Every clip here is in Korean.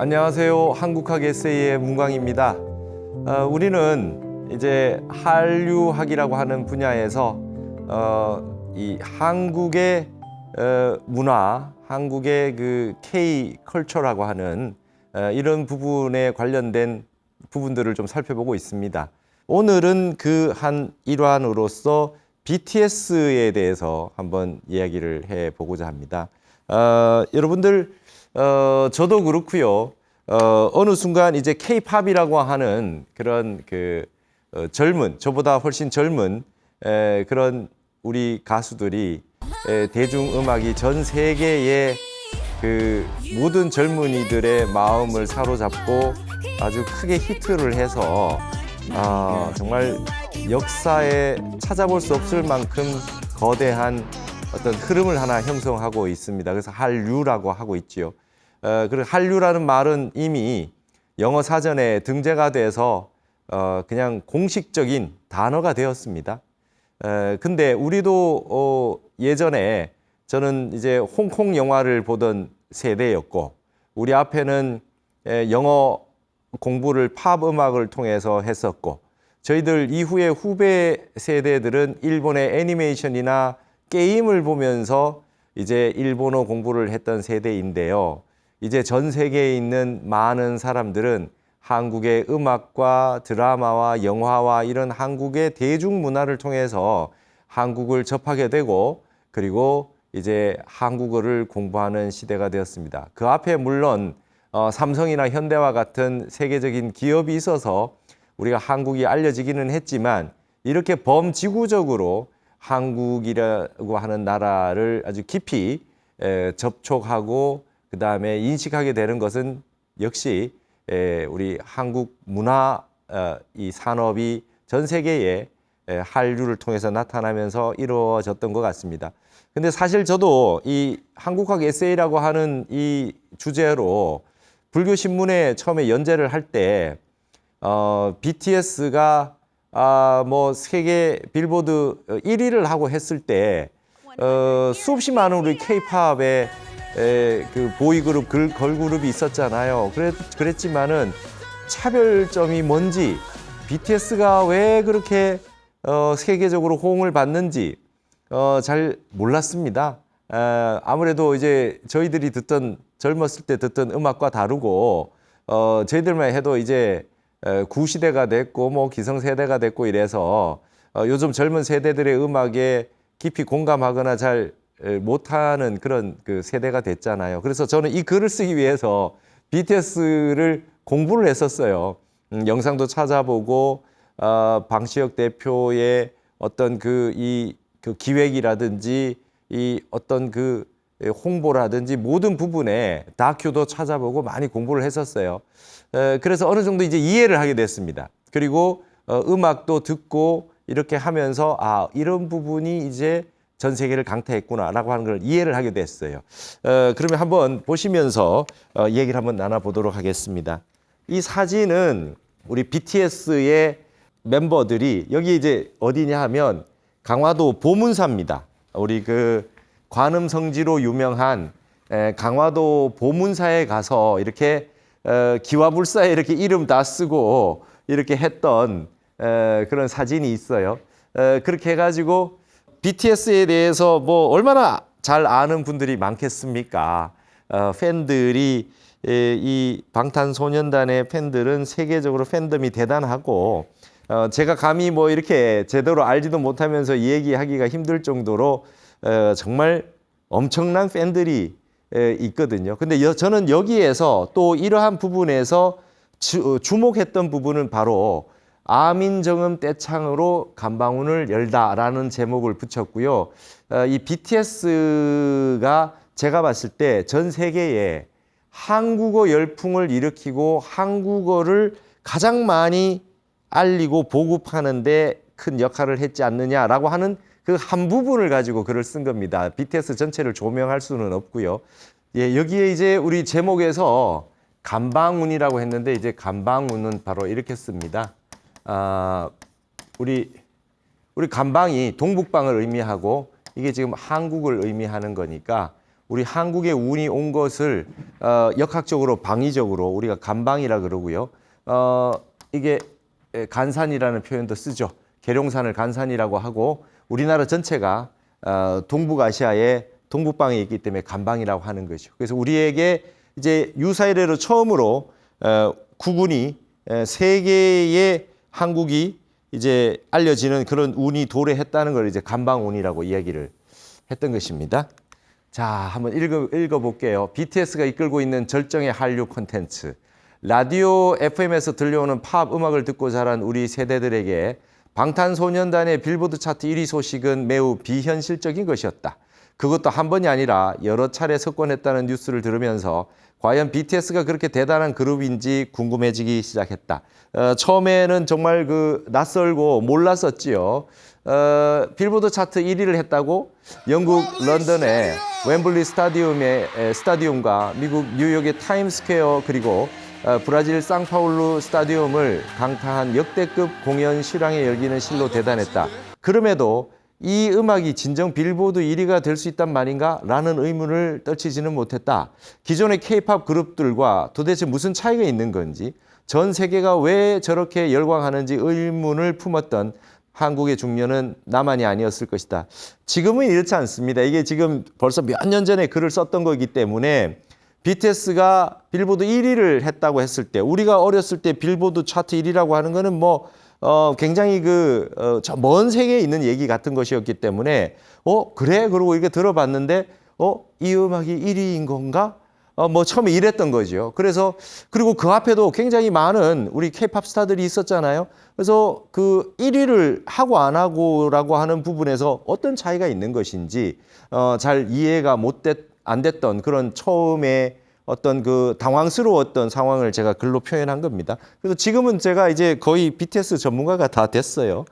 안녕하세요. 한국학 에세이의 문광입니다. 우리는 이제 한류학이라고 하는 분야에서 이 한국의 문화, 한국의 그 K 컬처라고 하는 이런 부분에 관련된 부분들을 좀 살펴보고 있습니다. 오늘은 그 한 일환으로서 BTS에 대해서 한번 이야기를 해보고자 합니다. 여러분들 저도 그렇고요. 어느 순간 이제 K-팝이라고 하는 그런 젊은, 저보다 훨씬 젊은 그런 우리 가수들이 대중음악이 전 세계의 그 모든 젊은이들의 마음을 사로잡고 아주 크게 히트를 해서 정말 역사에 찾아볼 수 없을 만큼 거대한 어떤 흐름을 하나 형성하고 있습니다. 그래서 한류라고 하고 있지요. 그리고 한류라는 말은 이미 영어 사전에 등재가 돼서 그냥 공식적인 단어가 되었습니다. 근데 우리도 예전에 저는 이제 홍콩 영화를 보던 세대였고, 우리 앞에는 영어 공부를 팝 음악을 통해서 했었고, 저희들 이후에 후배 세대들은 일본의 애니메이션이나 게임을 보면서 이제 일본어 공부를 했던 세대인데요. 이제 전 세계에 있는 많은 사람들은 한국의 음악과 드라마와 영화와 이런 한국의 대중문화를 통해서 한국을 접하게 되고, 그리고 이제 한국어를 공부하는 시대가 되었습니다. 그 앞에 물론 삼성이나 현대와 같은 세계적인 기업이 있어서 우리가 한국이 알려지기는 했지만, 이렇게 범지구적으로 한국이라고 하는 나라를 아주 깊이 접촉하고 그 다음에 인식하게 되는 것은 역시 우리 한국 문화 이 산업이 전 세계에 한류를 통해서 나타나면서 이루어졌던 것 같습니다. 근데 사실 저도 이 한국학 에세이라고 하는 이 주제로 불교신문에 처음에 연재를 할 때 BTS가 뭐 세계 빌보드 1위를 하고 했을 때 수없이 많은 우리 K-팝의 그 보이그룹, 걸그룹이 있었잖아요. 그랬지만은 차별점이 뭔지, BTS가 왜 그렇게 세계적으로 호응을 받는지 잘 몰랐습니다. 아무래도 이제 저희들이 젊었을 때 듣던 음악과 다르고, 저희들만 해도 이제 구시대가 됐고 뭐 기성세대가 됐고 이래서 요즘 젊은 세대들의 음악에 깊이 공감하거나 잘 못하는 그런 그 세대가 됐잖아요. 그래서 저는 이 글을 쓰기 위해서 BTS를 공부를 했었어요. 영상도 찾아보고 방시혁 대표의 어떤 그 기획이라든지 이 어떤 그 홍보라든지 모든 부분에 다큐도 찾아보고 많이 공부를 했었어요. 그래서 어느 정도 이제 이해를 하게 됐습니다. 그리고 음악도 듣고 이렇게 하면서 이런 부분이 이제 전 세계를 강타했구나라고 하는 걸 이해를 하게 됐어요. 그러면 한번 보시면서 얘기를 한번 나눠보도록 하겠습니다. 이 사진은 우리 BTS의 멤버들이 여기 이제 어디냐 하면 강화도 보문사입니다. 우리 그 관음성지로 유명한 강화도 보문사에 가서 이렇게 기와불사에 이렇게 이름 다 쓰고 이렇게 했던 그런 사진이 있어요. 그렇게 해가지고 BTS에 대해서 뭐 얼마나 잘 아는 분들이 많겠습니까? 팬들이 이 방탄소년단의 팬들은 세계적으로 팬덤이 대단하고, 제가 감히 뭐 이렇게 제대로 알지도 못하면서 얘기하기가 힘들 정도로 정말 엄청난 팬들이 있거든요. 근데 저는 여기에서 또 이러한 부분에서 주목했던 부분은 바로 아민정음 떼창으로 감방운을 열다라는 제목을 붙였고요. 이 BTS가 제가 봤을 때 전 세계에 한국어 열풍을 일으키고 한국어를 가장 많이 알리고 보급하는 데 큰 역할을 했지 않느냐라고 하는 그 한 부분을 가지고 글을 쓴 겁니다. BTS 전체를 조명할 수는 없고요. 예, 여기에 이제 우리 제목에서 감방운이라고 했는데, 이제 감방운은 바로 이렇게 씁니다. 우리 감방이 동북방을 의미하고 이게 지금 한국을 의미하는 거니까 우리 한국에 운이 온 것을 역학적으로 방위적으로 우리가 간방이라 그러고요. 이게 간산이라는 표현도 쓰죠. 계룡산을 간산이라고 하고 우리나라 전체가 동북아시아의 동북방에 있기 때문에 간방이라고 하는 거죠. 그래서 우리에게 이제 유사이래로 처음으로 국운이 세계의 한국이 이제 알려지는 그런 운이 도래했다는 걸 이제 간방운이라고 이야기를 했던 것입니다. 자, 한번 읽어볼게요. BTS가 이끌고 있는 절정의 한류 콘텐츠. 라디오 FM에서 들려오는 팝 음악을 듣고 자란 우리 세대들에게 방탄소년단의 빌보드 차트 1위 소식은 매우 비현실적인 것이었다. 그것도 한 번이 아니라 여러 차례 석권했다는 뉴스를 들으면서 과연 BTS가 그렇게 대단한 그룹인지 궁금해지기 시작했다. 처음에는 정말 낯설고 몰랐었지요. 빌보드 차트 1위를 했다고 영국 런던의 웸블리 스타디움과 미국 뉴욕의 타임스퀘어 그리고 브라질 상파울루 스타디움을 강타한 역대급 공연 실황에 열기는 실로 대단했다. 그럼에도 이 음악이 진정 빌보드 1위가 될 수 있단 말인가? 라는 의문을 떨치지는 못했다. 기존의 K-팝 그룹들과 도대체 무슨 차이가 있는 건지, 전 세계가 왜 저렇게 열광하는지 의문을 품었던 한국의 중년은 나만이 아니었을 것이다. 지금은 이렇지 않습니다. 이게 지금 벌써 몇 년 전에 글을 썼던 거기 때문에 BTS가 빌보드 1위를 했다고 했을 때, 우리가 어렸을 때 빌보드 차트 1위라고 하는 거는 굉장히 저 먼 세계에 있는 얘기 같은 것이었기 때문에, 그래? 그러고 이렇게 들어봤는데, 이 음악이 1위인 건가? 처음에 이랬던 거죠. 그리고 그 앞에도 굉장히 많은 우리 K-팝 스타들이 있었잖아요. 그래서 그 1위를 하고 안 하고라고 하는 부분에서 어떤 차이가 있는 것인지, 잘 이해가 안 됐던 그런 처음에 어떤 당황스러웠던 상황을 제가 글로 표현한 겁니다. 그래서 지금은 제가 이제 거의 BTS 전문가가 다 됐어요.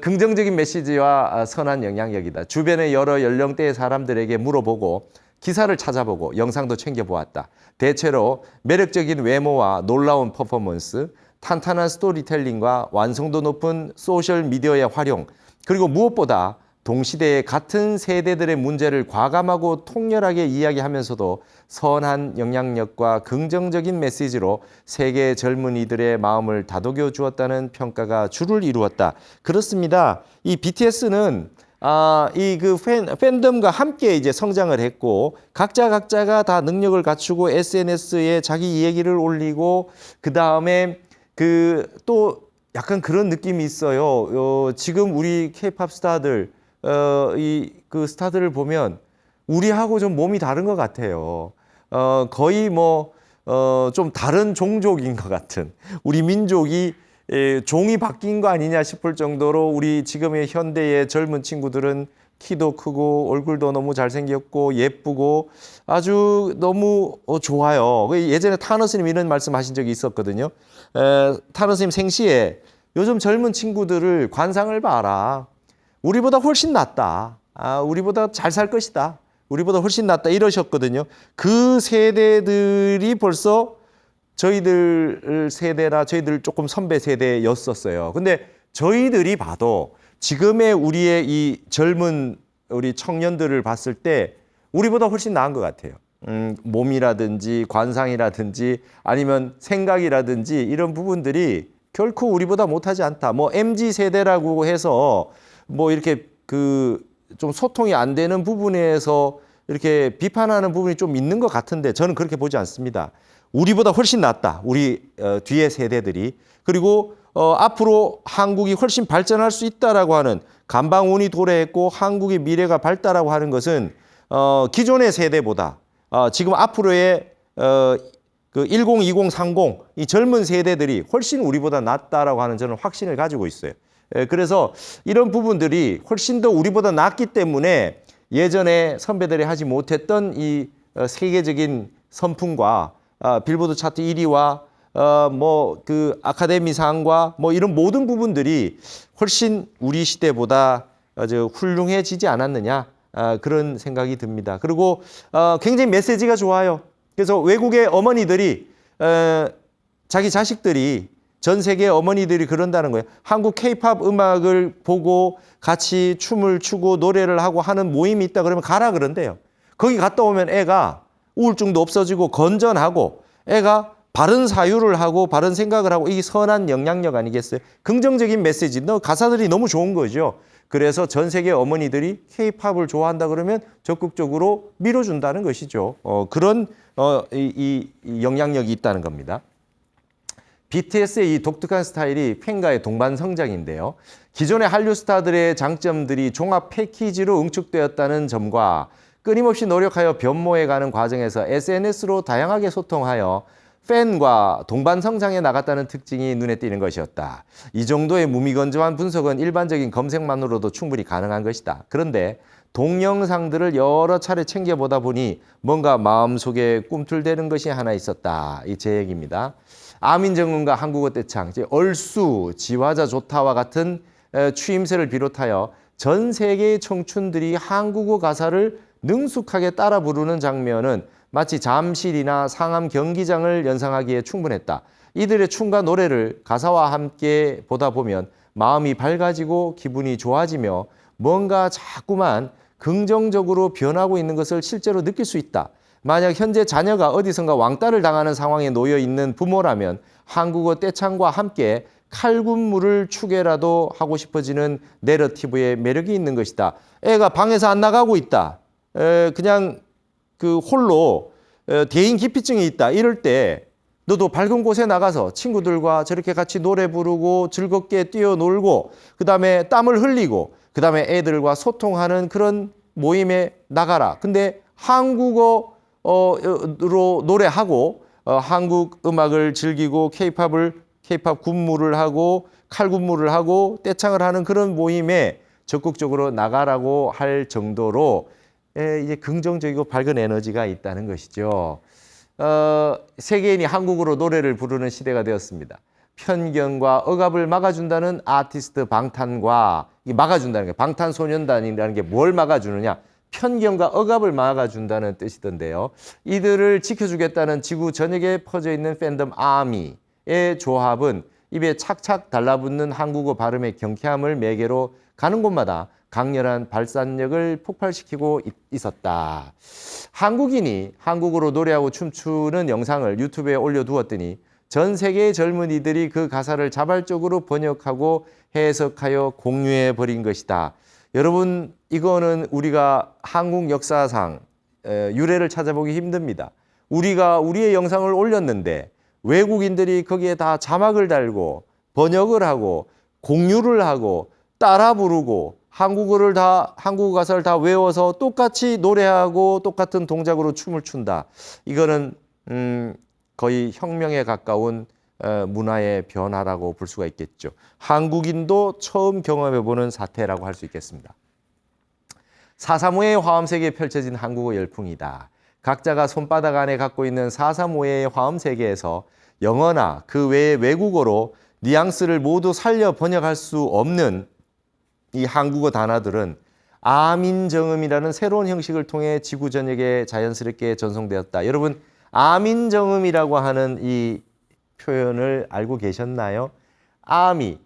긍정적인 메시지와 선한 영향력이다. 주변의 여러 연령대의 사람들에게 물어보고 기사를 찾아보고 영상도 챙겨보았다. 대체로 매력적인 외모와 놀라운 퍼포먼스, 탄탄한 스토리텔링과 완성도 높은 소셜미디어의 활용, 그리고 무엇보다 동시대의 같은 세대들의 문제를 과감하고 통렬하게 이야기하면서도 선한 영향력과 긍정적인 메시지로 세계 젊은이들의 마음을 다독여 주었다는 평가가 주를 이루었다. 그렇습니다. 이 BTS는 팬덤과 함께 이제 성장을 했고 각자가 다 능력을 갖추고 SNS에 자기 얘기를 올리고 그 다음에 또 약간 그런 느낌이 있어요. 지금 우리 K-팝 스타들 스타들을 보면 우리하고 좀 몸이 다른 것 같아요. 거의 좀 다른 종족인 것 같은, 우리 민족이 종이 바뀐 거 아니냐 싶을 정도로 우리 지금의 현대의 젊은 친구들은 키도 크고 얼굴도 너무 잘생겼고 예쁘고 아주 너무 좋아요. 예전에 타너 스님 이런 말씀하신 적이 있었거든요. 타너 스님 생시에 요즘 젊은 친구들을 관상을 봐라. 우리보다 훨씬 낫다. 우리보다 잘 살 것이다. 우리보다 훨씬 낫다 이러셨거든요. 그 세대들이 벌써 저희들 세대나 저희들 조금 선배 세대였었어요. 근데 저희들이 봐도 지금의 우리의 이 젊은 우리 청년들을 봤을 때 우리보다 훨씬 나은 것 같아요. 몸이라든지 관상이라든지 아니면 생각이라든지 이런 부분들이 결코 우리보다 못하지 않다. MZ 세대라고 해서 이렇게 좀 소통이 안 되는 부분에서 이렇게 비판하는 부분이 좀 있는 것 같은데 저는 그렇게 보지 않습니다. 우리보다 훨씬 낫다. 우리 뒤에 세대들이. 그리고 앞으로 한국이 훨씬 발전할 수 있다라고 하는 간방운이 도래했고 한국의 미래가 밝다라고 하는 것은 기존의 세대보다 지금 앞으로의 10, 20, 30 이 젊은 세대들이 훨씬 우리보다 낫다라고 하는 저는 확신을 가지고 있어요. 그래서 이런 부분들이 훨씬 더 우리보다 낫기 때문에 예전에 선배들이 하지 못했던 이 세계적인 선풍과 빌보드 차트 1위와 아카데미상과 이런 모든 부분들이 훨씬 우리 시대보다 아주 훌륭해지지 않았느냐 그런 생각이 듭니다. 그리고 굉장히 메시지가 좋아요. 그래서 외국의 어머니들이 자기 자식들이 전 세계 어머니들이 그런다는 거예요. 한국 K-팝 음악을 보고 같이 춤을 추고 노래를 하고 하는 모임이 있다 그러면 가라 그런대요. 거기 갔다 오면 애가 우울증도 없어지고 건전하고 애가 바른 사유를 하고 바른 생각을 하고 이게 선한 영향력 아니겠어요? 긍정적인 메시지, 가사들이 너무 좋은 거죠. 그래서 전 세계 어머니들이 K-팝을 좋아한다 그러면 적극적으로 밀어준다는 것이죠. 그런 이 영향력이 있다는 겁니다. BTS의 이 독특한 스타일이 팬과의 동반 성장인데요. 기존의 한류 스타들의 장점들이 종합 패키지로 응축되었다는 점과 끊임없이 노력하여 변모해가는 과정에서 SNS로 다양하게 소통하여 팬과 동반 성장해 나갔다는 특징이 눈에 띄는 것이었다. 이 정도의 무미건조한 분석은 일반적인 검색만으로도 충분히 가능한 것이다. 그런데 동영상들을 여러 차례 챙겨보다 보니 뭔가 마음속에 꿈틀대는 것이 하나 있었다. 이 제 얘기입니다. 아민정음과 한국어 떼창, 얼쑤, 지화자 좋다와 같은 추임새를 비롯하여 전 세계의 청춘들이 한국어 가사를 능숙하게 따라 부르는 장면은 마치 잠실이나 상암 경기장을 연상하기에 충분했다. 이들의 춤과 노래를 가사와 함께 보다 보면 마음이 밝아지고 기분이 좋아지며 뭔가 자꾸만 긍정적으로 변하고 있는 것을 실제로 느낄 수 있다. 만약 현재 자녀가 어디선가 왕따를 당하는 상황에 놓여 있는 부모라면 한국어 떼창과 함께 칼군무를 추게라도 하고 싶어지는 내러티브에 매력이 있는 것이다. 애가 방에서 안 나가고 있다. 그냥 그 홀로 대인 기피증이 있다. 이럴 때 너도 밝은 곳에 나가서 친구들과 저렇게 같이 노래 부르고 즐겁게 뛰어놀고 그다음에 땀을 흘리고 그다음에 애들과 소통하는 그런 모임에 나가라. 근데 한국어로 노래하고 한국 음악을 즐기고 K-팝 군무를 하고 칼군무를 하고 떼창을 하는 그런 모임에 적극적으로 나가라고 할 정도로 이제 긍정적이고 밝은 에너지가 있다는 것이죠. 세계인이 한국어로 노래를 부르는 시대가 되었습니다. 편견과 억압을 막아준다는 아티스트 방탄과 막아준다는 게 방탄소년단이라는 게 뭘 막아주느냐? 편견과 억압을 막아준다는 뜻이던데요. 이들을 지켜주겠다는 지구 전역에 퍼져 있는 팬덤 아미의 조합은 입에 착착 달라붙는 한국어 발음의 경쾌함을 매개로 가는 곳마다 강렬한 발산력을 폭발시키고 있었다. 한국인이 한국어로 노래하고 춤추는 영상을 유튜브에 올려두었더니 전 세계의 젊은이들이 그 가사를 자발적으로 번역하고 해석하여 공유해버린 것이다. 여러분, 이거는 우리가 한국 역사상 유래를 찾아보기 힘듭니다. 우리가 우리의 영상을 올렸는데 외국인들이 거기에 다 자막을 달고 번역을 하고 공유를 하고 따라 부르고 한국어 가사를 다 외워서 똑같이 노래하고 똑같은 동작으로 춤을 춘다. 이거는 거의 혁명에 가까운 문화의 변화라고 볼 수가 있겠죠. 한국인도 처음 경험해보는 사태라고 할 수 있겠습니다. 435의 화음세계에 펼쳐진 한국어 열풍이다. 각자가 손바닥 안에 갖고 있는 435의 화음세계에서 영어나 그 외의 외국어로 뉘앙스를 모두 살려 번역할 수 없는 이 한국어 단어들은 아민정음이라는 새로운 형식을 통해 지구 전역에 자연스럽게 전송되었다. 여러분, 아민정음이라고 하는 이 표현을 알고 계셨나요? 아미,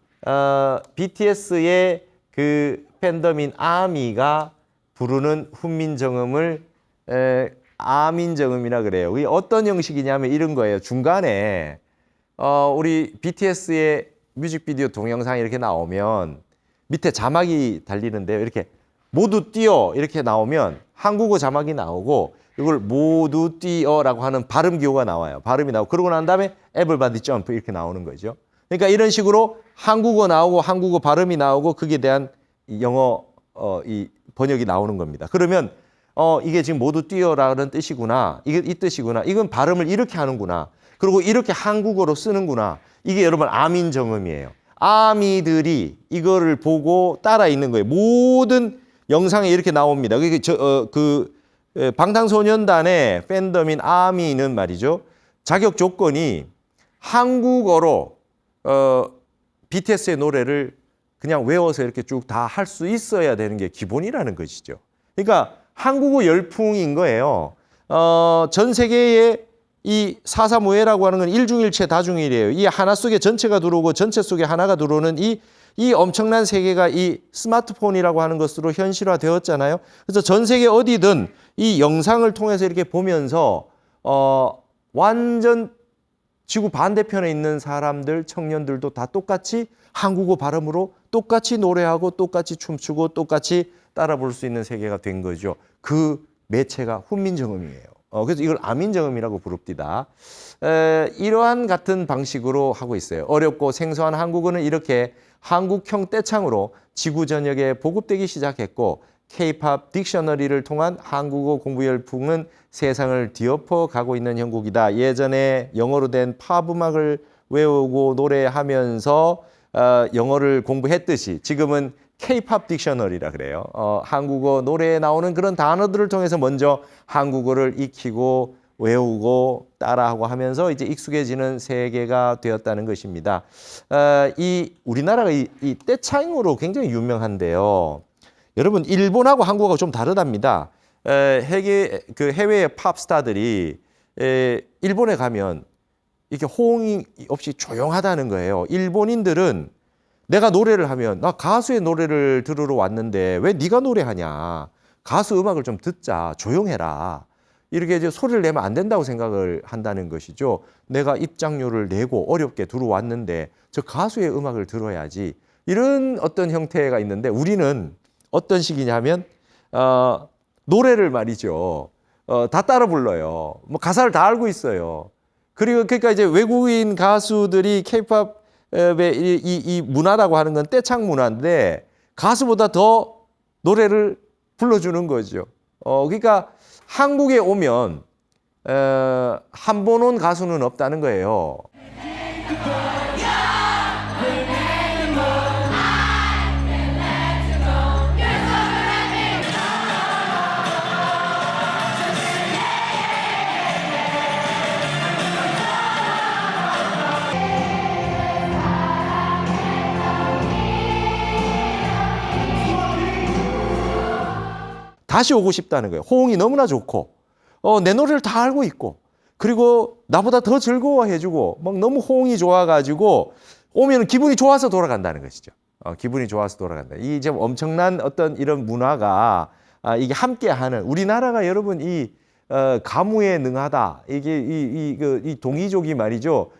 BTS의 그 팬덤인 아미가 부르는 훈민정음을 아민정음이라 그래요. 이게 어떤 형식이냐면 이런 거예요. 중간에 우리 BTS의 뮤직비디오 동영상이 이렇게 나오면 밑에 자막이 달리는데요. 이렇게 모두 뛰어 이렇게 나오면 한국어 자막이 나오고 이걸 모두 뛰어라고 하는 발음 기호가 나와요. 발음이 나오고 그러고 난 다음에 everybody jump 이렇게 나오는 거죠. 그러니까 이런 식으로 한국어 나오고 한국어 발음이 나오고 거기에 대한 영어 이 번역이 나오는 겁니다. 그러면 이게 지금 모두 뛰어라는 뜻이구나. 이게 이 뜻이구나. 이건 발음을 이렇게 하는구나. 그리고 이렇게 한국어로 쓰는구나. 이게 여러분 아민정음이에요. 아미들이 이거를 보고 따라 있는 거예요. 모든 영상에 이렇게 나옵니다. 방탄소년단의 팬덤인 아미는 말이죠. 자격 조건이 한국어로 BTS의 노래를 그냥 외워서 이렇게 쭉 다 할 수 있어야 되는 게 기본이라는 것이죠. 그러니까 한국어 열풍인 거예요. 전 세계에 이 435회라고 하는 건 일중일체 다중일이에요. 이 하나 속에 전체가 들어오고 전체 속에 하나가 들어오는 이 이 엄청난 세계가 이 스마트폰이라고 하는 것으로 현실화되었잖아요. 그래서 전 세계 어디든 이 영상을 통해서 이렇게 보면서 완전 지구 반대편에 있는 사람들, 청년들도 다 똑같이 한국어 발음으로 똑같이 노래하고 똑같이 춤추고 똑같이 따라 부를 수 있는 세계가 된 거죠. 그 매체가 훈민정음이에요. 그래서 이걸 아민정음이라고 부릅니다. 이러한 같은 방식으로 하고 있어요. 어렵고 생소한 한국어는 이렇게 한국형 떼창으로 지구 전역에 보급되기 시작했고 K-팝 딕셔너리를 통한 한국어 공부 열풍은 세상을 뒤엎어 가고 있는 형국이다. 예전에 영어로 된 팝 음악을 외우고 노래하면서 영어를 공부했듯이 지금은 K-팝 딕셔너리라 그래요. 한국어 노래에 나오는 그런 단어들을 통해서 먼저 한국어를 익히고 외우고 따라하고 하면서 이제 익숙해지는 세계가 되었다는 것입니다. 이 우리나라가 이 떼창으로 굉장히 유명한데요. 여러분 일본하고 한국어가 좀 다르답니다. 해외의 팝스타들이 일본에 가면 이렇게 호응이 없이 조용하다는 거예요. 일본인들은 내가 노래를 하면 나 가수의 노래를 들으러 왔는데 왜 네가 노래하냐. 가수 음악을 좀 듣자. 조용해라. 이렇게 이제 소리를 내면 안 된다고 생각을 한다는 것이죠. 내가 입장료를 내고 어렵게 들어왔는데 저 가수의 음악을 들어야지. 이런 어떤 형태가 있는데 우리는 어떤 식이냐면 노래를 말이죠. 다 따라 불러요. 뭐 가사를 다 알고 있어요. 그리고 그러니까 이제 외국인 가수들이 K-팝의 이 문화라고 하는 건 떼창 문화인데 가수보다 더 노래를 불러주는 거죠. 그러니까 한국에 오면 한 번 온 가수는 없다는 거예요. 다시 오고 싶다는 거예요. 호응이 너무나 좋고 내 노래를 다 알고 있고 그리고 나보다 더 즐거워해주고 막 너무 호응이 좋아가지고 오면 기분이 좋아서 돌아간다는 것이죠. 기분이 좋아서 돌아간다. 이 이제 엄청난 어떤 이런 문화가 이게 함께하는 우리나라가 여러분 이 가무에 능하다. 이게 이 동이족이 말이죠.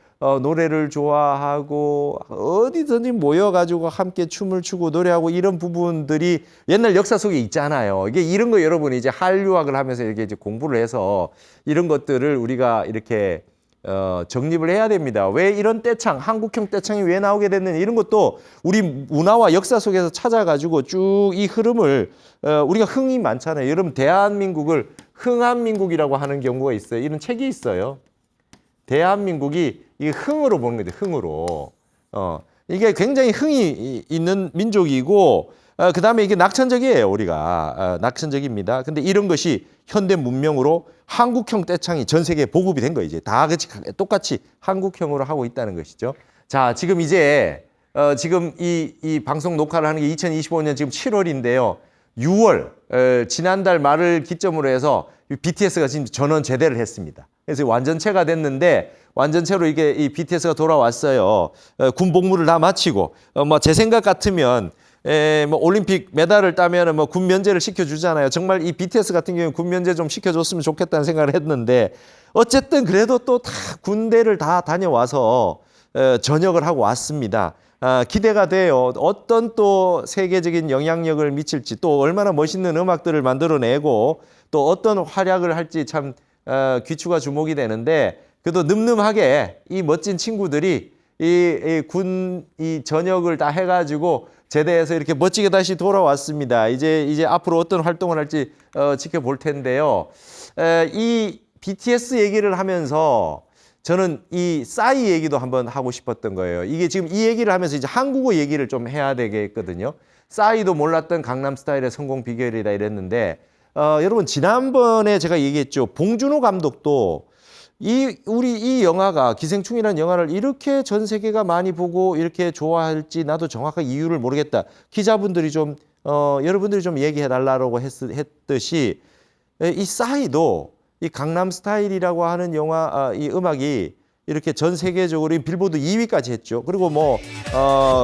노래를 좋아하고 어디든지 모여가지고 함께 춤을 추고 노래하고 이런 부분들이 옛날 역사 속에 있잖아요. 이게 이런 거 여러분이 이제 한류학을 하면서 이렇게 이제 공부를 해서 이런 것들을 우리가 이렇게 정립을 해야 됩니다. 왜 이런 떼창, 한국형 떼창이 왜 나오게 됐느냐 이런 것도 우리 문화와 역사 속에서 찾아가지고 쭉 이 흐름을 우리가 흥이 많잖아요. 여러분 대한민국을 흥한민국이라고 하는 경우가 있어요. 이런 책이 있어요. 대한민국이 이 흥으로 보는 거죠. 흥으로. 이게 굉장히 흥이 있는 민족이고 그다음에 이게 낙천적이에요. 우리가 낙천적입니다. 근데 이런 것이 현대 문명으로 한국형 떼창이 전 세계에 보급이 된 거예요. 이제 다 같이 똑같이 한국형으로 하고 있다는 것이죠. 자, 지금 이제 지금 이 방송 녹화를 하는 게 2025년 지금 7월인데요. 6월 지난달 말을 기점으로 해서 BTS가 지금 전원 제대를 했습니다. 그래서 완전체가 됐는데 완전체로 이게 이 BTS가 돌아왔어요. 군 복무를 다 마치고 뭐 제 생각 같으면 뭐 올림픽 메달을 따면 뭐 군 면제를 시켜주잖아요. 정말 이 BTS 같은 경우에 군 면제 좀 시켜줬으면 좋겠다는 생각을 했는데 어쨌든 그래도 또 다 군대를 다 다녀와서 전역을 하고 왔습니다. 기대가 돼요. 어떤 또 세계적인 영향력을 미칠지 또 얼마나 멋있는 음악들을 만들어내고 또 어떤 활약을 할지 참 귀추가 주목이 되는데 그래도 늠름하게 이 멋진 친구들이 이 전역을 다 해가지고 제대해서 이렇게 멋지게 다시 돌아왔습니다. 이제 앞으로 어떤 활동을 할지 지켜볼 텐데요. 이 BTS 얘기를 하면서 저는 이 싸이 얘기도 한번 하고 싶었던 거예요. 이게 지금 이 얘기를 하면서 이제 한국어 얘기를 좀 해야 되겠거든요. 싸이도 몰랐던 강남스타일의 성공 비결이다 이랬는데 여러분 지난번에 제가 얘기했죠. 봉준호 감독도 우리 이 영화가 기생충이라는 영화를 이렇게 전 세계가 많이 보고 이렇게 좋아할지 나도 정확한 이유를 모르겠다. 기자분들이 좀 여러분들이 좀 얘기해 달라고 했듯이 이 싸이도 이 강남스타일이라고 하는 영화 이 음악이 이렇게 전 세계적으로 빌보드 2위까지 했죠. 그리고 뭐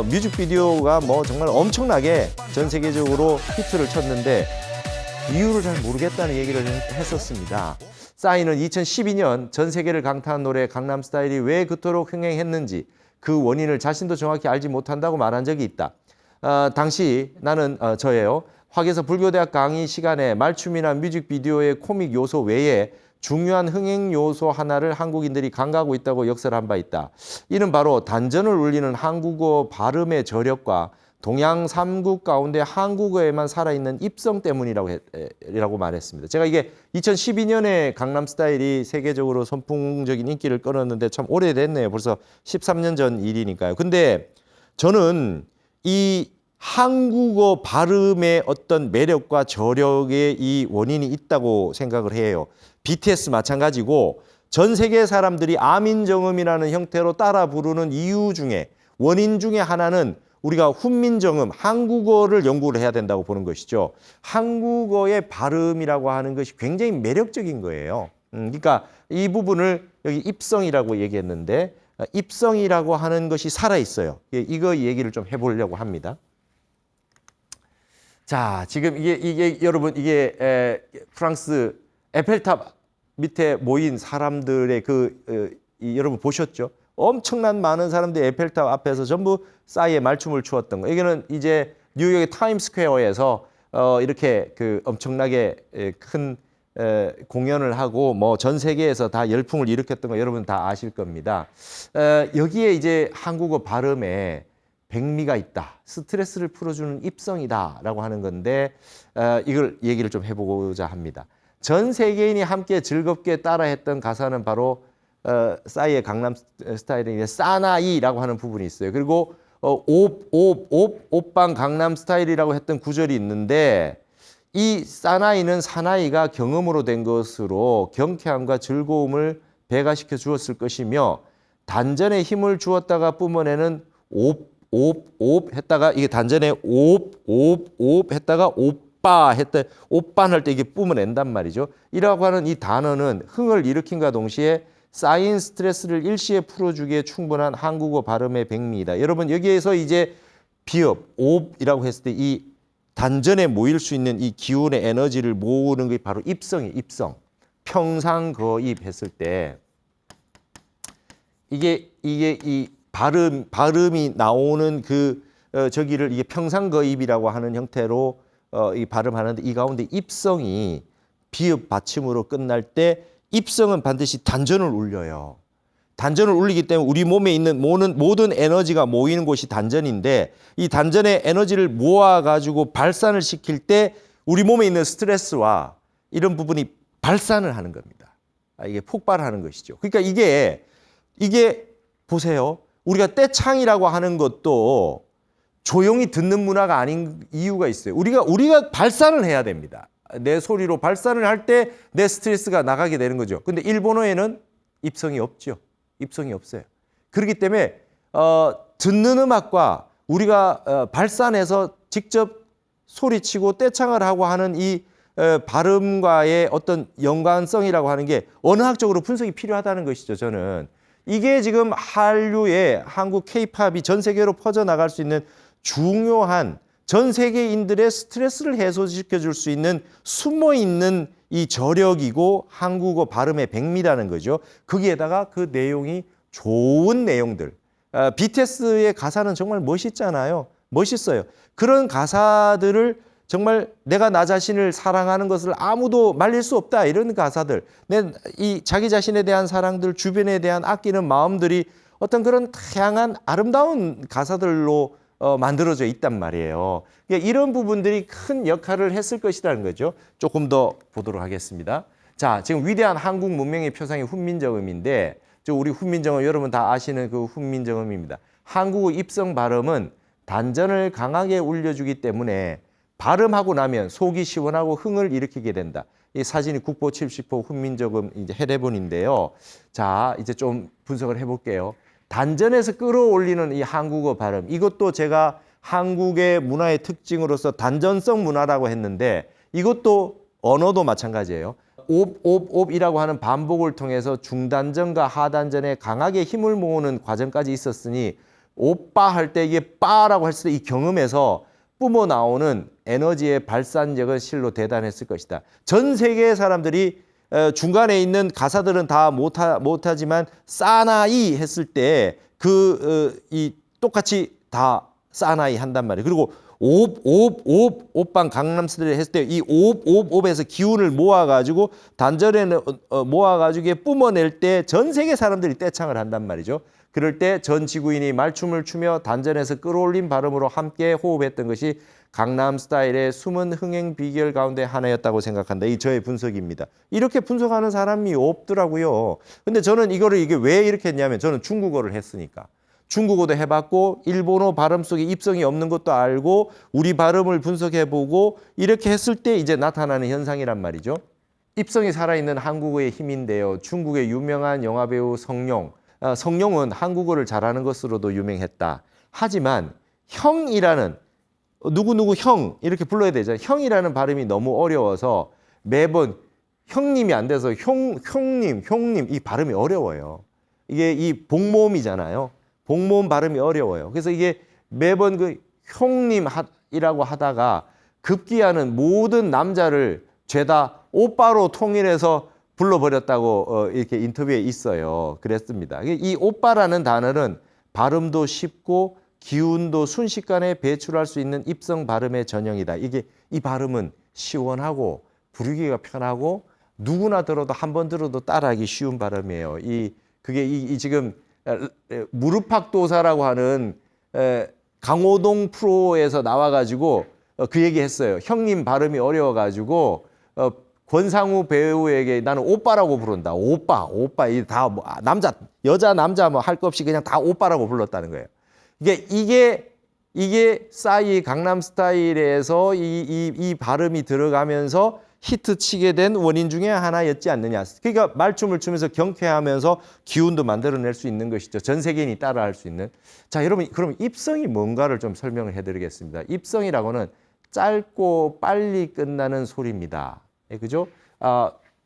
뮤직비디오가 뭐 정말 엄청나게 전 세계적으로 히트를 쳤는데 이유를 잘 모르겠다는 얘기를 했었습니다. 싸이는 2012년 전 세계를 강타한 노래 강남스타일이 왜 그토록 흥행했는지 그 원인을 자신도 정확히 알지 못한다고 말한 적이 있다. 당시 나는 저예요. 화계서 불교대학 강의 시간에 말춤이나 뮤직비디오의 코믹 요소 외에 중요한 흥행 요소 하나를 한국인들이 간과하고 있다고 역설한 바 있다. 이는 바로 단전을 울리는 한국어 발음의 저력과 동양 3국 가운데 한국어에만 살아있는 입성 때문이라고 말했습니다. 제가 이게 2012년에 강남스타일이 세계적으로 선풍적인 인기를 끌었는데 참 오래됐네요. 벌써 13년 전 일이니까요. 근데 저는 이 한국어 발음의 어떤 매력과 저력의 이 원인이 있다고 생각을 해요. BTS 마찬가지고 전 세계 사람들이 아민정음이라는 형태로 따라 부르는 이유 중에 원인 중에 하나는 우리가 훈민정음, 한국어를 연구를 해야 된다고 보는 것이죠. 한국어의 발음이라고 하는 것이 굉장히 매력적인 거예요. 그러니까 이 부분을 여기 입성이라고 얘기했는데 입성이라고 하는 것이 살아있어요. 이거 얘기를 좀 해보려고 합니다. 자, 지금 이게 여러분 이게 프랑스 에펠탑 밑에 모인 사람들의 여러분 보셨죠? 엄청난 많은 사람들이 에펠탑 앞에서 전부 싸이의 말춤을 추었던 거. 여기는 이제 뉴욕의 타임스퀘어에서 이렇게 엄청나게 큰 공연을 하고 뭐 전 세계에서 다 열풍을 일으켰던 거 여러분 다 아실 겁니다. 여기에 이제 한국어 발음에 백미가 있다. 스트레스를 풀어주는 입성이다라고 하는 건데 이걸 얘기를 좀 해보고자 합니다. 전 세계인이 함께 즐겁게 따라했던 가사는 바로 싸이의 강남 스타일의 사나이라고 하는 부분이 있어요. 그리고 옵방 강남 스타일이라고 했던 구절이 있는데 이 사나이가 경험으로 된 것으로 경쾌함과 즐거움을 배가시켜 주었을 것이며 단전에 힘을 주었다가 뿜어내는 옵 했다가 이게 단전에 옵 했다가 오빠 했다 오빠 할 때 이게 뿜어낸단 말이죠. 이라고 하는 이 단어는 흥을 일으킨과 동시에 쌓인 스트레스를 일시에 풀어주기에 충분한 한국어 발음의 백미이다. 여러분 여기에서 이제 비읍, 옵이라고 했을 때 이 단전에 모일 수 있는 이 기운의 에너지를 모으는 게 바로 입성이에요. 입성. 평상거입 했을 때 이게 이 발음이 나오는 저기를 이게 평상거입이라고 하는 형태로 이 발음하는데 이 가운데 입성이 비읍 받침으로 끝날 때 입성은 반드시 단전을 울려요. 단전을 울리기 때문에 우리 몸에 있는 모든 에너지가 모이는 곳이 단전인데 이 단전의 에너지를 모아가지고 발산을 시킬 때 우리 몸에 있는 스트레스와 이런 부분이 발산을 하는 겁니다. 이게 폭발하는 것이죠. 그러니까 이게 보세요. 우리가 떼창이라고 하는 것도 조용히 듣는 문화가 아닌 이유가 있어요. 우리가 발산을 해야 됩니다. 내 소리로 발산을 할 때 내 스트레스가 나가게 되는 거죠. 근데 일본어에는 입성이 없죠. 입성이 없어요. 그렇기 때문에 듣는 음악과 우리가 발산해서 직접 소리치고 떼창을 하고 하는 이 발음과의 어떤 연관성이라고 하는 게 언어학적으로 분석이 필요하다는 것이죠. 저는 이게 지금 한류의 한국 K-팝이 전 세계로 퍼져나갈 수 있는 중요한 전 세계인들의 스트레스를 해소시켜 줄 수 있는 숨어있는 이 저력이고 한국어 발음의 백미라는 거죠. 거기에다가 그 내용이 좋은 내용들. BTS의 가사는 정말 멋있잖아요. 멋있어요. 그런 가사들을 정말 내가 나 자신을 사랑하는 것을 아무도 말릴 수 없다. 이런 가사들. 이 자기 자신에 대한 사랑들, 주변에 대한 아끼는 마음들이 어떤 그런 다양한 아름다운 가사들로 만들어져 있단 말이에요. 그러니까 이런 부분들이 큰 역할을 했을 것이라는 거죠. 조금 더 보도록 하겠습니다. 자, 지금 위대한 한국 문명의 표상이 훈민정음인데 우리 훈민정음 여러분 다 아시는 그 훈민정음입니다. 한국어 입성 발음은 단전을 강하게 울려주기 때문에 발음하고 나면 속이 시원하고 흥을 일으키게 된다. 이 사진이 국보 70호 훈민정음 이제 해례본인데요. 자, 이제 좀 분석을 해볼게요. 단전에서 끌어올리는 이 한국어 발음, 이것도 제가 한국의 문화의 특징으로서 단전성 문화라고 했는데 이것도 언어도 마찬가지예요. 옵이라고 하는 반복을 통해서 중단전과 하단전에 강하게 힘을 모으는 과정까지 있었으니 오빠 할 때 이게 빠라고 했을 때 이 경음에서 뿜어 나오는 에너지의 발산력은 실로 대단했을 것이다. 전 세계의 사람들이 중간에 있는 가사들은 다 못하지만 사나이 했을 때 이 똑같이 다 사나이 한단 말이에요. 그리고 옵방 강남스타일 했을 때 이 옵에서 기운을 모아가지고 단전에는 모아가지고 이게 뿜어낼 때 전 세계 사람들이 떼창을 한단 말이죠. 그럴 때 전 지구인이 말춤을 추며 단전에서 끌어올린 발음으로 함께 호흡했던 것이 강남스타일의 숨은 흥행 비결 가운데 하나였다고 생각한다. 이 저의 분석입니다. 이렇게 분석하는 사람이 없더라고요. 근데 저는 이게 왜 이렇게 했냐면 저는 중국어를 했으니까. 중국어도 해봤고 일본어 발음 속에 입성이 없는 것도 알고 우리 발음을 분석해보고 이렇게 했을 때 이제 나타나는 현상이란 말이죠. 입성이 살아있는 한국어의 힘인데요. 중국의 유명한 영화배우 성룡. 성룡은 한국어를 잘하는 것으로도 유명했다. 하지만 형이라는 누구누구 형 이렇게 불러야 되잖아요. 형이라는 발음이 너무 어려워서 매번 형님이 안 돼서 형님 이 발음이 어려워요. 이게 이 복모음이잖아요. 복모음 발음이 어려워요. 그래서 이게 매번 그 형님이라고 하다가 급기야는 모든 남자를 죄다 오빠로 통일해서 불러버렸다고 이렇게 인터뷰에 있어요. 그랬습니다. 이 오빠라는 단어는 발음도 쉽고 기운도 순식간에 배출할 수 있는 입성 발음의 전형이다. 이 발음은 시원하고 부르기가 편하고 누구나 들어도 한 번 들어도 따라하기 쉬운 발음이에요. 그게 지금 무릎팍도사라고 하는 강호동 프로에서 나와가지고 그 얘기했어요. 형님 발음이 어려워가지고 권상우 배우에게 나는 오빠라고 부른다. 오빠 이 다 뭐 남자 여자 남자 뭐 할 것 없이 그냥 다 오빠라고 불렀다는 거예요. 이게 싸이 강남스타일에서 이 발음이 들어가면서 히트치게 된 원인 중에 하나였지 않느냐. 그러니까 말춤을 추면서 경쾌하면서 기운도 만들어낼 수 있는 것이죠. 전 세계인이 따라할 수 있는. 자, 여러분 그럼 입성이 뭔가를 좀 설명을 해드리겠습니다. 입성이라고는 짧고 빨리 끝나는 소리입니다. 그죠?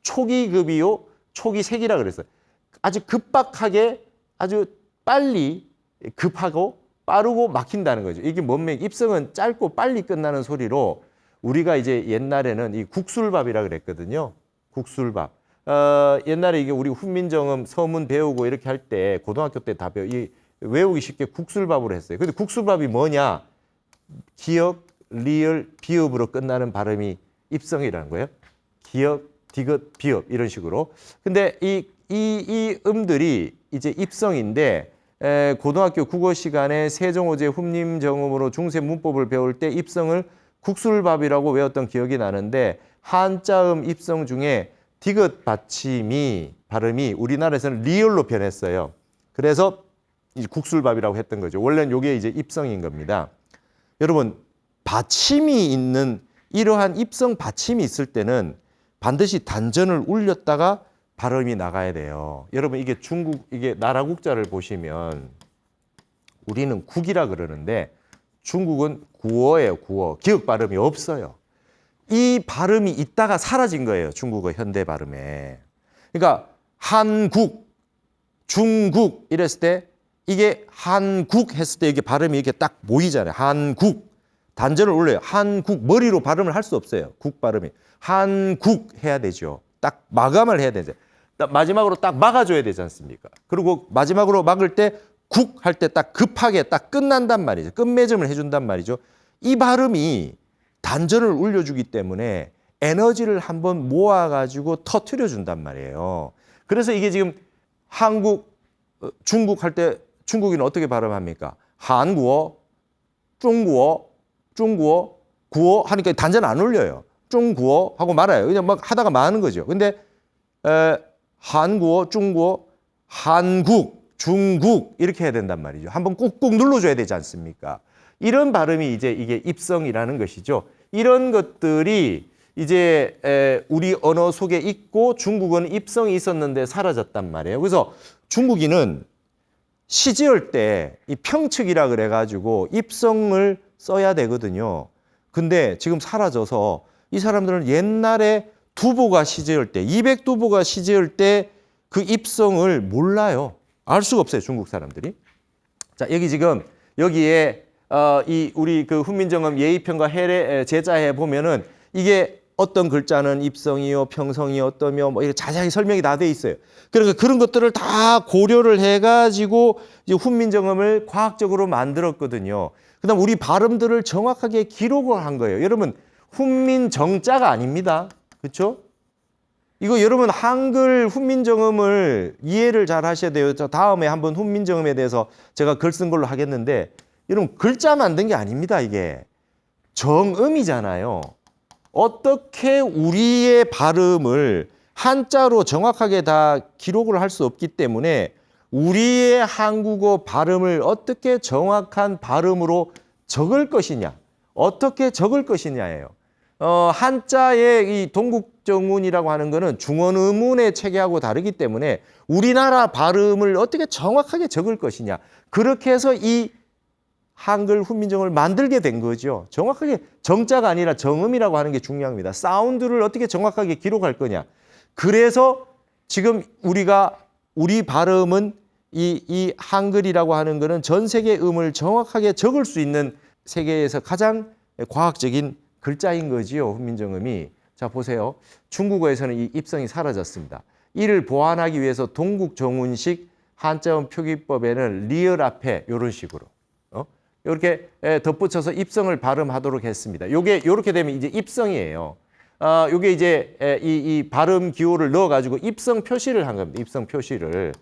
초기급이요. 초기색이라 그랬어요. 아주 급박하게 아주 빨리 급하고 빠르고 막힌다는 거죠. 이게 뭔면 입성은 짧고 빨리 끝나는 소리로 우리가 이제 옛날에는 이 국술밥이라 그랬거든요. 국술밥. 옛날에 이게 우리 훈민정음 서문 배우고 이렇게 할 때 고등학교 때 다 외우기 쉽게 국술밥으로 했어요. 근데 국술밥이 뭐냐? 기역, 리을, 비읍으로 끝나는 발음이 입성이라는 거예요. 기역, 디귿, 비읍 이런 식으로. 근데 이 음들이 이제 입성인데 고등학교 국어 시간에 세종어제 훈민정음으로 중세 문법을 배울 때 입성을 국술밥이라고 외웠던 기억이 나는데 한자음 입성 중에 디귿 받침이 발음이 우리나라에서는 리을로 변했어요. 그래서 이 국술밥이라고 했던 거죠. 원래는 이게 이제 입성인 겁니다. 여러분 받침이 있는 이러한 입성 받침이 있을 때는 반드시 단전을 울렸다가 발음이 나가야 돼요. 여러분 이게 이게 나라 국자를 보시면 우리는 국이라 그러는데 중국은 구어예요. 구어. 기역 발음이 없어요. 이 발음이 있다가 사라진 거예요. 중국어 현대 발음에. 그러니까 한국, 중국 이랬을 때 이게 한국 했을 때 이게 발음이 이렇게 딱 보이잖아요. 한국. 단전을 올려요. 한국. 머리로 발음을 할 수 없어요. 국 발음이. 한국 해야 되죠. 딱 마감을 해야 되죠. 마지막으로 딱 막아줘야 되지 않습니까? 그리고 마지막으로 막을 때 국 할 때 딱 급하게 딱 끝난단 말이죠. 끝맺음을 해준단 말이죠. 이 발음이 단전을 울려주기 때문에 에너지를 한번 모아가지고 터트려준단 말이에요. 그래서 이게 지금 한국, 중국 할 때 중국인은 어떻게 발음합니까? 한국어, 중국어, 구어 하니까 단전 안 울려요. 중국어 하고 말아요. 그냥 막 하다가 마는 거죠. 근데 한국어, 중국어, 한국, 중국 이렇게 해야 된단 말이죠. 한번 꾹꾹 눌러줘야 되지 않습니까? 이런 발음이 이제 이게 입성이라는 것이죠. 이런 것들이 이제 우리 언어 속에 있고 중국어는 입성이 있었는데 사라졌단 말이에요. 그래서 중국인은 시지을 때 이 평측이라 그래가지고 입성을 써야 되거든요. 근데 지금 사라져서 이 사람들은 옛날에 두보가 시제할 때, 200두보가 시제할 때 그 입성을 몰라요. 알 수가 없어요, 중국 사람들이. 자, 여기 지금 여기에 이 우리 그 훈민정음 예의편과 해례 제자해 보면은 이게 어떤 글자는 입성이요, 평성이 어떠며 뭐 이렇게 자세하게 설명이 다 돼 있어요. 그러니까 그런 것들을 다 고려를 해가지고 이제 훈민정음을 과학적으로 만들었거든요. 그다음 우리 발음들을 정확하게 기록을 한 거예요. 여러분 훈민정자가 아닙니다. 그렇죠? 이거 여러분 한글 훈민정음을 이해를 잘 하셔야 돼요. 저 다음에 한번 훈민정음에 대해서 제가 글 쓴 걸로 하겠는데 여러분 글자 만든 게 아닙니다. 이게 정음이잖아요. 어떻게 우리의 발음을 한자로 정확하게 다 기록을 할 수 없기 때문에 우리의 한국어 발음을 어떻게 정확한 발음으로 적을 것이냐, 어떻게 적을 것이냐예요. 한자의 이 동국정운이라고 하는 거는 중원음운의 체계하고 다르기 때문에 우리나라 발음을 어떻게 정확하게 적을 것이냐. 그렇게 해서 이 한글 훈민정음을 만들게 된 거죠. 정확하게 정자가 아니라 정음이라고 하는 게 중요합니다. 사운드를 어떻게 정확하게 기록할 거냐. 그래서 지금 우리 발음은 이 한글이라고 하는 거는 전 세계 음을 정확하게 적을 수 있는 세계에서 가장 과학적인 글자인 거지요, 훈민정음이. 자, 보세요. 중국어에서는 이 입성이 사라졌습니다. 이를 보완하기 위해서 동국정운식 한자음 표기법에는 리을 앞에 이런 식으로 이렇게 덧붙여서 입성을 발음하도록 했습니다. 요게 이렇게 되면 이제 입성이에요. 요게 이제 이 발음 기호를 넣어가지고 입성 표시를 한 겁니다. 입성 표시를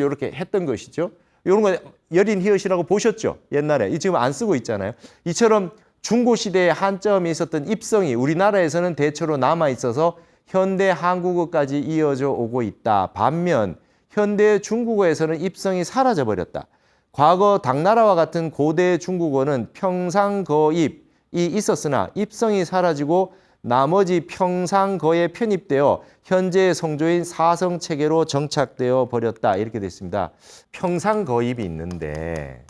이렇게 했던 것이죠. 이런 거 여린 히읗이라고 보셨죠? 옛날에. 이 지금 안 쓰고 있잖아요. 이처럼 중고 시대에 한자음이 있었던 입성이 우리나라에서는 대체로 남아 있어서 현대 한국어까지 이어져 오고 있다. 반면 현대 중국어에서는 입성이 사라져 버렸다. 과거 당나라와 같은 고대 중국어는 평상거입이 있었으나 입성이 사라지고 나머지 평상거에 편입되어 현재의 성조인 사성체계로 정착되어 버렸다. 이렇게 됐습니다. 평상거입이 있는데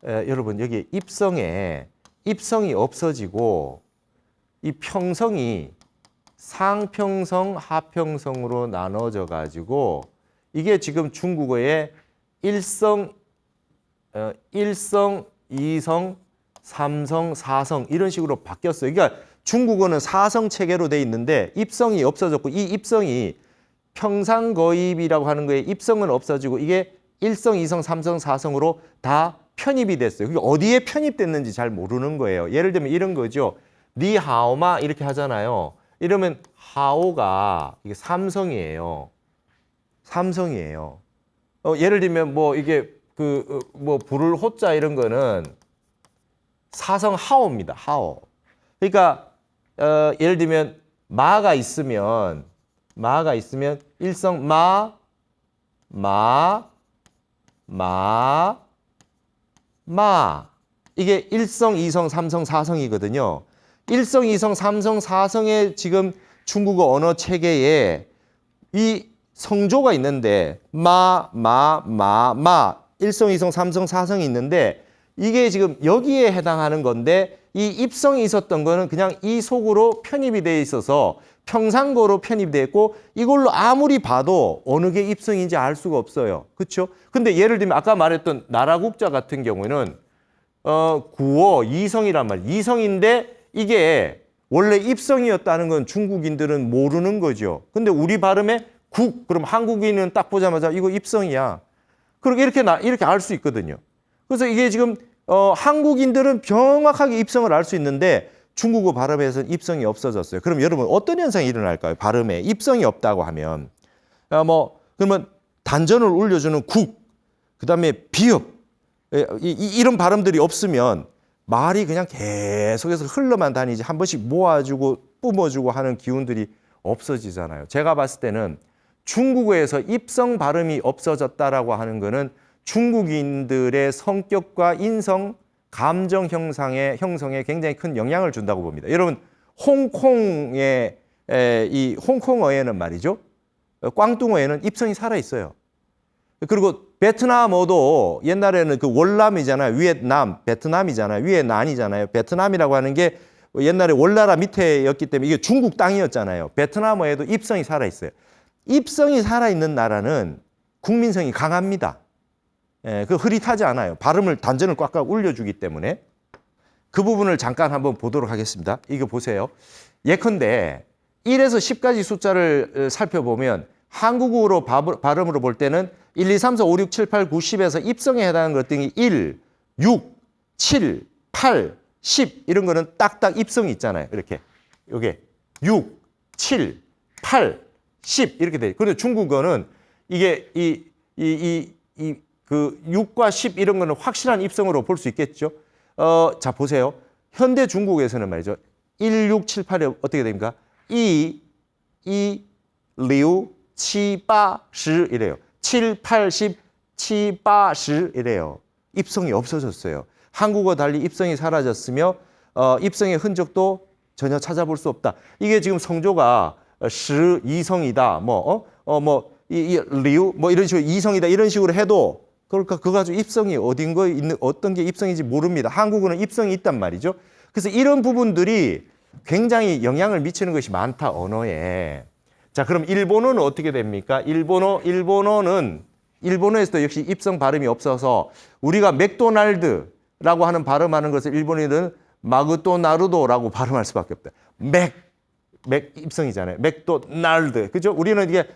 여러분 여기 입성이 없어지고 이 평성이 상평성, 하평성으로 나눠져 가지고 이게 지금 중국어의 일성, 2성, 3성, 4성 이런 식으로 바뀌었어요. 그러니까 중국어는 사성 체계로 돼 있는데 입성이 없어졌고 이 입성이 평상거입이라고 하는 거에 입성은 없어지고 이게 1성, 2성, 3성, 4성으로 다 편입이 됐어요. 그게 어디에 편입됐는지 잘 모르는 거예요. 예를 들면 이런 거죠. 니 하오마 이렇게 하잖아요. 이러면 하오가 이게 삼성이에요. 예를 들면 뭐 이게 뭐 부를 호자 이런 거는 사성 하오입니다. 하오. 그러니까 예를 들면 마가 있으면 일성 마 이게 1성, 2성, 3성, 4성이거든요. 1성, 2성, 3성, 4성의 지금 중국어 언어 체계에 이 성조가 있는데 마, 1성, 2성, 3성, 4성이 있는데 이게 지금 여기에 해당하는 건데 이 입성이 있었던 거는 그냥 이 속으로 편입이 돼 있어서 평상거로 편입돼 있고 이걸로 아무리 봐도 어느 게 입성인지 알 수가 없어요. 그렇죠? 근데 예를 들면 아까 말했던 나라국자 같은 경우에는 구어 이성이란 말, 이성인데 이게 원래 입성이었다는 건 중국인들은 모르는 거죠. 근데 우리 발음에 그럼 한국인은 딱 보자마자 이거 입성이야. 그렇게 이렇게 알 수 있거든요. 그래서 이게 지금 한국인들은 정확하게 입성을 알 수 있는데 중국어 발음에서는 입성이 없어졌어요. 그럼 여러분 어떤 현상이 일어날까요? 발음에 입성이 없다고 하면 그러면 단전을 올려주는 그다음에 비읍 이런 발음들이 없으면 말이 그냥 계속해서 흘러만 다니지 한 번씩 모아주고 뿜어주고 하는 기운들이 없어지잖아요. 제가 봤을 때는 중국어에서 입성 발음이 없어졌다라고 하는 거는 중국인들의 성격과 인성, 감정 형성에 굉장히 큰 영향을 준다고 봅니다. 여러분 홍콩의 이 홍콩어에는 말이죠. 꽝뚱어에는 입성이 살아 있어요. 그리고 베트남어도 옛날에는 그 월남이잖아요. 위에남, 베트남이잖아요. 위에 난이잖아요. 베트남이라고 하는 게 옛날에 월나라 밑에였기 때문에 이게 중국 땅이었잖아요. 베트남어에도 입성이 살아있어요. 입성이 살아있는 나라는 국민성이 강합니다. 예, 그 흐릿하지 않아요. 발음을 단전을 꽉꽉 울려주기 때문에. 그 부분을 잠깐 한번 보도록 하겠습니다. 이거 보세요. 예컨대 1에서 10까지 숫자를 살펴보면 한국어로 발음으로 볼 때는 1, 2, 3, 4, 5, 6, 7, 8, 9, 10에서 입성에 해당하는 것들이 1, 6, 7, 8, 10 이런 거는 딱딱 입성이 있잖아요. 이렇게. 요게 6, 7, 8, 10 이렇게 돼요. 그런데 중국어는 이게 그 6과 10 이런 거는 확실한 입성으로 볼 수 있겠죠. 자, 보세요. 현대 중국에서는 말이죠. 1, 6, 7, 8이 어떻게 됩니까? 2, 6, 7, 8, 10 이래요. 7, 8, 10, 7, 8, 10 이래요. 입성이 없어졌어요. 한국어 달리 입성이 사라졌으며 입성의 흔적도 전혀 찾아볼 수 없다. 이게 지금 성조가 시 이성이다. 리우 뭐 이런 식으로 이성이다 이런 식으로 해도 그러니까 그거 가지고 입성이 어딘 있는 어떤 게 입성인지 모릅니다. 한국어는 입성이 있단 말이죠. 그래서 이런 부분들이 굉장히 영향을 미치는 것이 많다 언어에. 자, 그럼 일본어는 어떻게 됩니까? 일본어에서도 역시 입성 발음이 없어서 우리가 맥도날드라고 하는 발음하는 것을 일본인들은 마그도나르도라고 발음할 수밖에 없다. 맥 입성이잖아요. 맥도날드. 그죠? 우리는 이게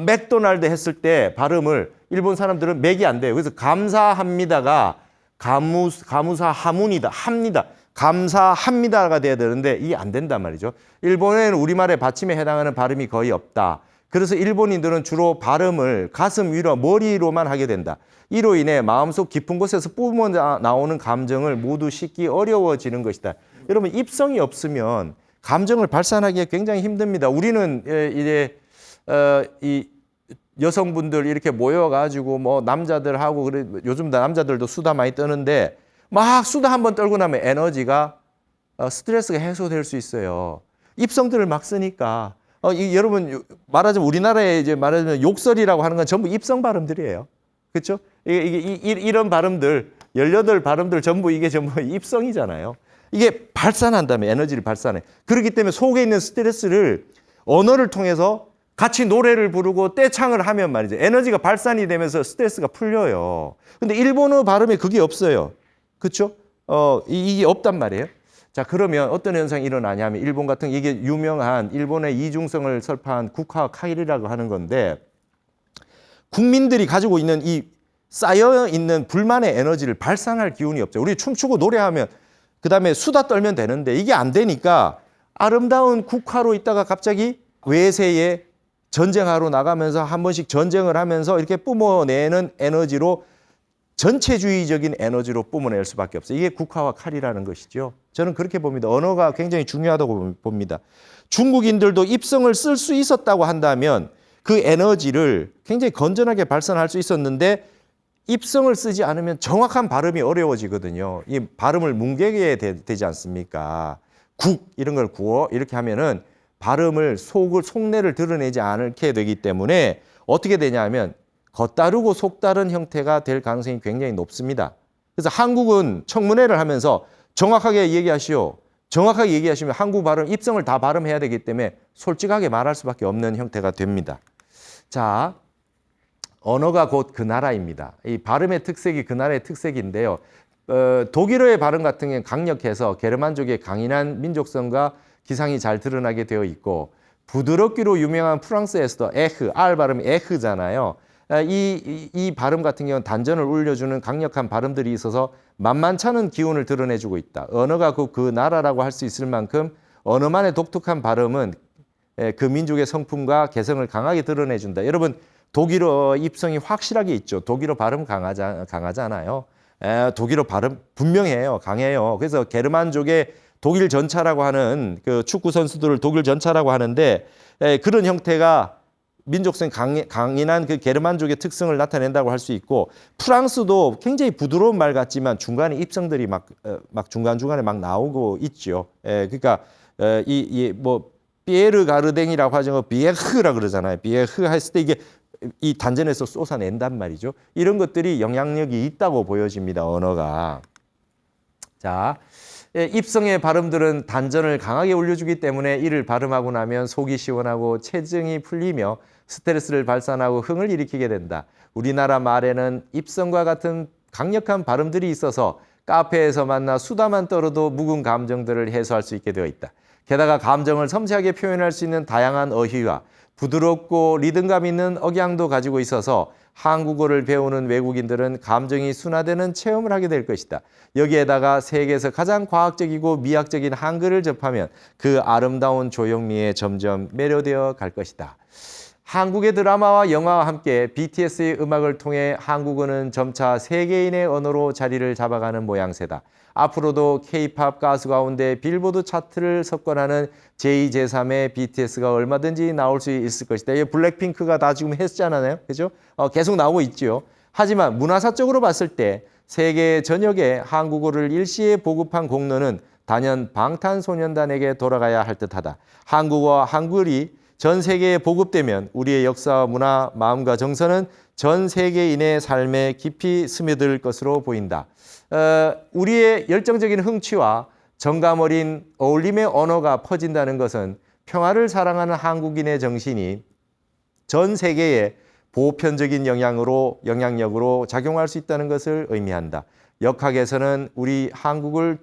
맥도날드 했을 때 발음을 일본 사람들은 맥이 안 돼요. 그래서 감사합니다가 가무사 하문이다. 합니다. 감사합니다가 돼야 되는데 이게 안 된단 말이죠. 일본에는 우리말의 받침에 해당하는 발음이 거의 없다. 그래서 일본인들은 주로 발음을 가슴 위로 머리로만 하게 된다. 이로 인해 마음속 깊은 곳에서 뿜어 나오는 감정을 모두 싣기 어려워지는 것이다. 여러분 입성이 없으면 감정을 발산하기가 굉장히 힘듭니다. 우리는 이제 이 여성분들 이렇게 모여가지고 뭐 남자들하고 그래 요즘 남자들도 수다 많이 떠는데 막 수다 한번 떨고 나면 에너지가 스트레스가 해소될 수 있어요. 입성들을 막 쓰니까 여러분 말하자면 우리나라에 이제 말하자면 욕설이라고 하는 건 전부 입성 발음들이에요. 그렇죠? 이런 발음들 18 발음들 전부 이게 전부 입성이잖아요. 이게 발산한다면 에너지를 발산해. 그렇기 때문에 속에 있는 스트레스를 언어를 통해서 같이 노래를 부르고 떼창을 하면 말이죠. 에너지가 발산이 되면서 스트레스가 풀려요. 근데 일본어 발음에 그게 없어요. 그렇죠? 이게 없단 말이에요. 자, 그러면 어떤 현상이 일어나냐면 일본 같은 이게 유명한 일본의 이중성을 설파한 국화 카일이라고 하는 건데 국민들이 가지고 있는 이 쌓여 있는 불만의 에너지를 발산할 기운이 없죠. 우리 춤추고 노래하면 그다음에 수다 떨면 되는데 이게 안 되니까 아름다운 국화로 있다가 갑자기 외세에 전쟁하러 나가면서 한 번씩 전쟁을 하면서 이렇게 뿜어내는 에너지로 전체주의적인 에너지로 뿜어낼 수밖에 없어요. 이게 국화와 칼이라는 것이죠. 저는 그렇게 봅니다. 언어가 굉장히 중요하다고 봅니다. 중국인들도 입성을 쓸 수 있었다고 한다면 그 에너지를 굉장히 건전하게 발산할 수 있었는데 입성을 쓰지 않으면 정확한 발음이 어려워지거든요. 이 발음을 뭉개게 되지 않습니까? 국 이런 걸 구어 이렇게 하면은 발음을 속내를 드러내지 않게 되기 때문에 어떻게 되냐면 겉다르고 속다른 형태가 될 가능성이 굉장히 높습니다. 그래서 한국은 청문회를 하면서 정확하게 얘기하시오. 정확하게 얘기하시면 한국 발음, 입성을 다 발음해야 되기 때문에 솔직하게 말할 수밖에 없는 형태가 됩니다. 자, 언어가 곧 그 나라입니다. 이 발음의 특색이 그 나라의 특색인데요. 독일어의 발음 같은 경우는 강력해서 게르만족의 강인한 민족성과 기상이 잘 드러나게 되어 있고 부드럽기로 유명한 프랑스에서도 에흐, R 발음이 에흐잖아요. 이 발음 같은 경우는 단전을 울려주는 강력한 발음들이 있어서 만만찮은 기운을 드러내주고 있다. 언어가 그 나라라고 할 수 있을 만큼 언어만의 독특한 발음은 그 민족의 성품과 개성을 강하게 드러내준다. 여러분 독일어 입성이 확실하게 있죠. 독일어 발음 강하잖아요. 독일어 발음 분명해요. 강해요. 그래서 게르만족의 독일 전차라고 하는 그 축구 선수들을 독일 전차라고 하는데 그런 형태가 민족성 강인한 그 게르만족의 특성을 나타낸다고 할 수 있고 프랑스도 굉장히 부드러운 말 같지만 중간에 입성들이 막 중간중간에 막 나오고 있죠. 그러니까 뭐 피에르 가르댕이라고 하죠. 비에흐라 그러잖아요. 비에흐 했을 때 이게 이 단전에서 쏟아낸단 말이죠. 이런 것들이 영향력이 있다고 보여집니다. 언어가. 자, 입성의 발음들은 단전을 강하게 올려주기 때문에 이를 발음하고 나면 속이 시원하고 체증이 풀리며 스트레스를 발산하고 흥을 일으키게 된다. 우리나라 말에는 입성과 같은 강력한 발음들이 있어서 카페에서 만나 수다만 떨어도 묵은 감정들을 해소할 수 있게 되어 있다. 게다가 감정을 섬세하게 표현할 수 있는 다양한 어휘와 부드럽고 리듬감 있는 억양도 가지고 있어서 한국어를 배우는 외국인들은 감정이 순화되는 체험을 하게 될 것이다. 여기에다가 세계에서 가장 과학적이고 미학적인 한글을 접하면 그 아름다운 조형미에 점점 매료되어 갈 것이다. 한국의 드라마와 영화와 함께 BTS의 음악을 통해 한국어는 점차 세계인의 언어로 자리를 잡아가는 모양새다. 앞으로도 K-팝 가수 가운데 빌보드 차트를 석권하는 제2, 제3의 BTS가 얼마든지 나올 수 있을 것이다. 이 블랙핑크가 다 지금 했잖아요. 그죠? 계속 나오고 있죠. 하지만 문화사적으로 봤을 때 세계 전역에 한국어를 일시에 보급한 공로는 단연 방탄소년단에게 돌아가야 할 듯하다. 한국어와 한글이 전 세계에 보급되면 우리의 역사와 문화, 마음과 정서는 전 세계인의 삶에 깊이 스며들 것으로 보인다. 우리의 열정적인 흥취와 정감 어린 어울림의 언어가 퍼진다는 것은 평화를 사랑하는 한국인의 정신이 전 세계에 보편적인 영향력으로 작용할 수 있다는 것을 의미한다. 역학에서는 우리 한국을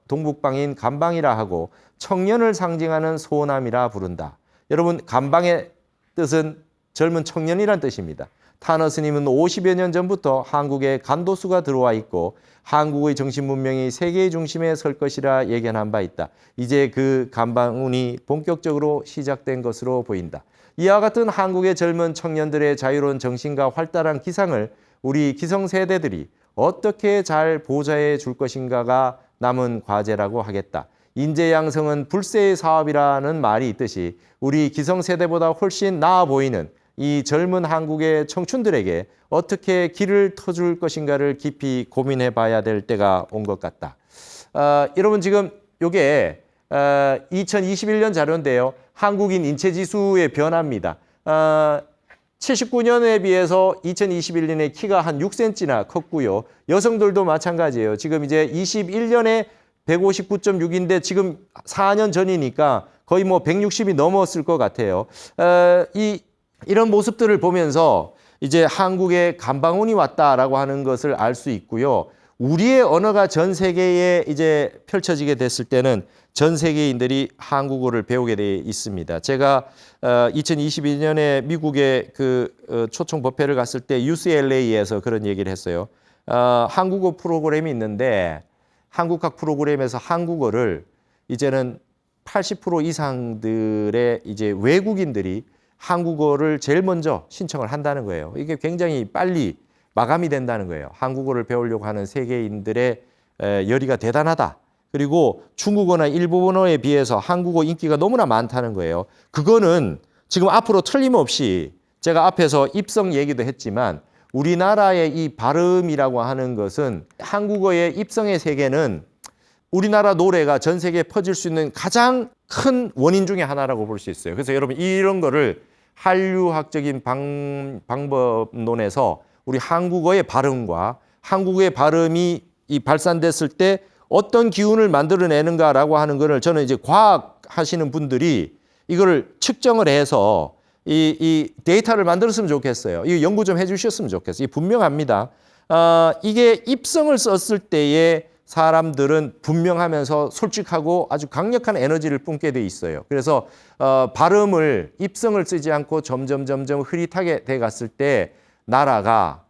동북방인 간방이라 하고 청년을 상징하는 소남이라 부른다. 여러분, 간방의 뜻은 젊은 청년이란 뜻입니다. 타너 스님은 50여 년 전부터 한국에 간도수가 들어와 있고 한국의 정신문명이 세계의 중심에 설 것이라 예견한 바 있다. 이제 그 간방운이 본격적으로 시작된 것으로 보인다. 이와 같은 한국의 젊은 청년들의 자유로운 정신과 활달한 기상을 우리 기성세대들이 어떻게 잘 보좌해 줄 것인가가 남은 과제라고 하겠다. 인재양성은 불세의 사업이라는 말이 있듯이 우리 기성세대보다 훨씬 나아 보이는 이 젊은 한국의 청춘들에게 어떻게 길을 터줄 것인가를 깊이 고민해 봐야 될 때가 온 것 같다. 여러분, 지금 이게 2021년 자료인데요. 한국인 인체지수의 변화입니다. 79년에 비해서 2021년에 키가 한 6cm나 컸고요. 여성들도 마찬가지예요. 지금 이제 21년에 159.6인데 지금 4년 전이니까 거의 뭐 160이 넘었을 것 같아요. 이런 모습들을 보면서 이제 한국에 간방운이 왔다라고 하는 것을 알 수 있고요. 우리의 언어가 전 세계에 이제 펼쳐지게 됐을 때는 전 세계인들이 한국어를 배우게 돼 있습니다. 제가 2022년에 미국의 초청 법회를 갔을 때 UCLA에서 그런 얘기를 했어요. 한국어 프로그램이 있는데 한국학 프로그램에서 한국어를 이제는 80% 이상들의 이제 외국인들이 한국어를 제일 먼저 신청을 한다는 거예요. 이게 굉장히 빨리 마감이 된다는 거예요. 한국어를 배우려고 하는 세계인들의 열의가 대단하다. 그리고 중국어나 일본어에 비해서 한국어 인기가 너무나 많다는 거예요. 그거는 지금 앞으로 틀림없이 제가 앞에서 입성 얘기도 했지만 우리나라의 이 발음이라고 하는 것은 한국어의 입성의 세계는 우리나라 노래가 전 세계에 퍼질 수 있는 가장 큰 원인 중에 하나라고 볼 수 있어요. 그래서 여러분 이런 거를 한류학적인 방법론에서 우리 한국어의 발음과 한국어의 발음이 발산됐을 때 어떤 기운을 만들어내는가라고 하는 거를 저는 이제 과학 하시는 분들이 이거를 측정을 해서 이 데이터를 만들었으면 좋겠어요. 이 연구 좀 해주셨으면 좋겠어요. 분명합니다. 이게 입성을 썼을 때에 사람들은 분명하면서 솔직하고 아주 강력한 에너지를 뿜게 돼 있어요. 그래서 발음을 입성을 쓰지 않고 점점 흐릿하게 돼 갔을 때 나라가